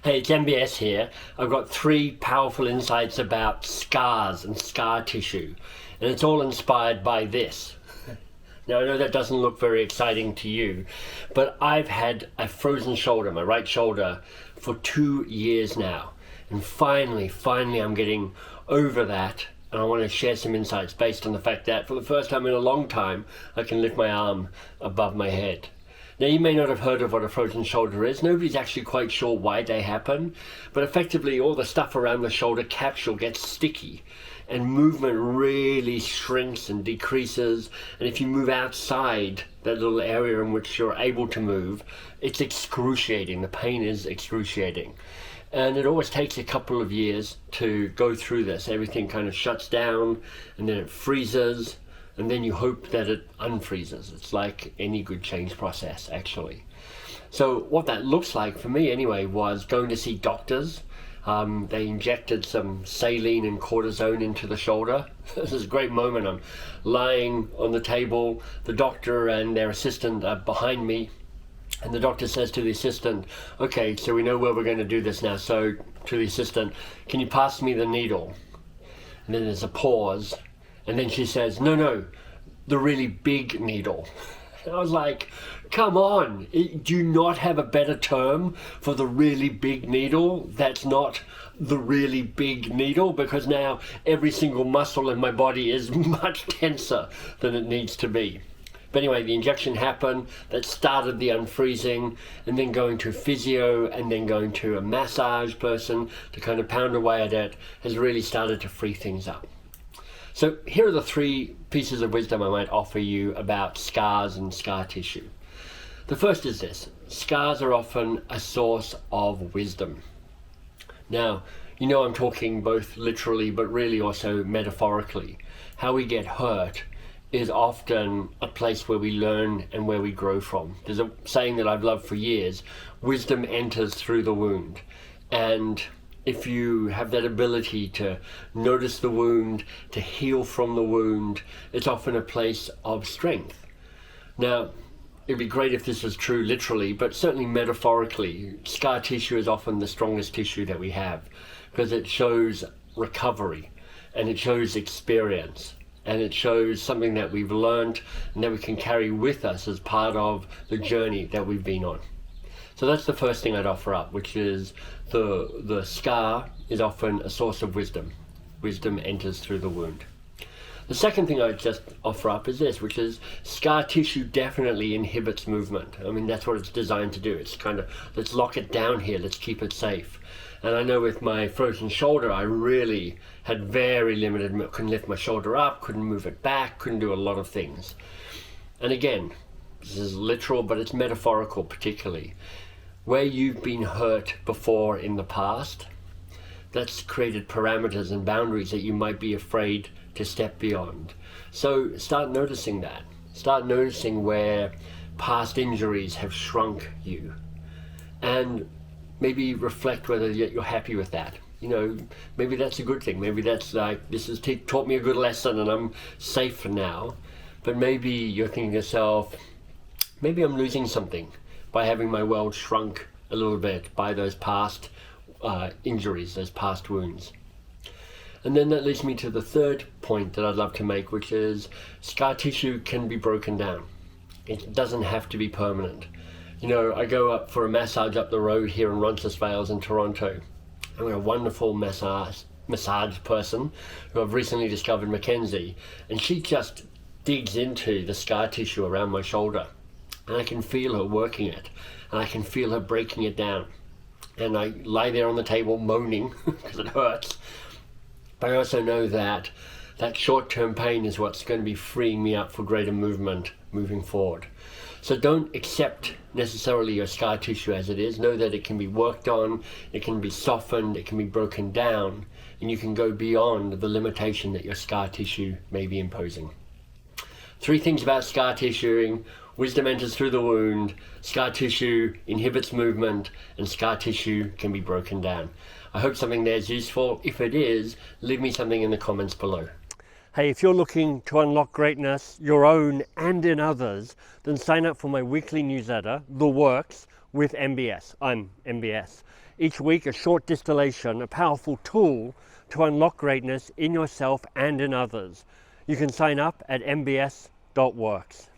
Hey, it's MBS here. I've got three powerful insights about scars and scar tissue, and it's all inspired by this. Now, I know that doesn't look very exciting to you, but I've had a frozen shoulder, my right shoulder, for 2 years now. And finally, I'm getting over that, and I want to share some insights based on the fact that for the first time in a long time, I can lift my arm above my head. Now, you may not have heard of what a frozen shoulder is. Nobody's actually quite sure why they happen, but effectively all the stuff around the shoulder capsule gets sticky and movement really shrinks and decreases. And if you move outside that little area in which you're able to move, it's excruciating. The pain is excruciating. And it always takes a couple of years to go through this. Everything kind of shuts down and then it freezes. And then you hope that it unfreezes. It's like any good change process, actually. So what that looks like for me anyway was going to see doctors. They injected some saline and cortisone into the shoulder. This is a great moment. I'm lying on the table. The doctor and their assistant are behind me. And the doctor says to the assistant, okay, so we know where we're going to do this now. So to the assistant, can you pass me the needle? And then there's a pause. And then she says, no, the really big needle. And I was like, come on, do you not have a better term for the really big needle that's not the really big needle? Because now every single muscle in my body is much tenser than it needs to be. But anyway, the injection happened, that started the unfreezing, and then going to physio and then going to a massage person to kind of pound away at it has really started to free things up. So here are the three pieces of wisdom I might offer you about scars and scar tissue. The first is this: scars are often a source of wisdom. Now, you know I'm talking both literally but really also metaphorically. How we get hurt is often a place where we learn and where we grow from. There's a saying that I've loved for years: wisdom enters through the wound. And if you have that ability to notice the wound, to heal from the wound, it's often a place of strength. Now, it'd be great if this was true literally, but certainly metaphorically, scar tissue is often the strongest tissue that we have because it shows recovery and it shows experience and it shows something that we've learned and that we can carry with us as part of the journey that we've been on. So that's the first thing I'd offer up, which is the scar is often a source of wisdom. Wisdom enters through the wound. The second thing I'd just offer up is this, which is scar tissue definitely inhibits movement. I mean, that's what it's designed to do. It's kind of, let's lock it down here, let's keep it safe. And I know with my frozen shoulder, I really had very limited, couldn't lift my shoulder up, couldn't move it back, couldn't do a lot of things. And again, this is literal, but it's metaphorical particularly. Where you've been hurt before in the past, that's created parameters and boundaries that you might be afraid to step beyond. So start noticing that. Start noticing where past injuries have shrunk you. And maybe reflect whether you're happy with that. You know, maybe that's a good thing. Maybe that's like, this has taught me a good lesson and I'm safe for now. But maybe you're thinking to yourself, maybe I'm losing something by having my world shrunk a little bit by those past injuries, those past wounds. And then that leads me to the third point that I'd love to make, which is scar tissue can be broken down. It doesn't have to be permanent. You know, I go up for a massage up the road here in Roncesvalles in Toronto. I'm with a wonderful massage person who I've recently discovered, Mackenzie, and she just digs into the scar tissue around my shoulder. And I can feel her working it, and I can feel her breaking it down. And I lie there on the table moaning because it hurts. But I also know that that short-term pain is what's going to be freeing me up for greater movement moving forward. So don't accept necessarily your scar tissue as it is. Know that it can be worked on, it can be softened, it can be broken down, and you can go beyond the limitation that your scar tissue may be imposing. 3 things about scar tissue: wisdom enters through the wound, scar tissue inhibits movement, and scar tissue can be broken down. I hope something there is useful. If it is, leave me something in the comments below. Hey, if you're looking to unlock greatness, your own and in others, then sign up for my weekly newsletter, The Works, with MBS. I'm MBS. Each week, a short distillation, a powerful tool to unlock greatness in yourself and in others. You can sign up at mbs.works.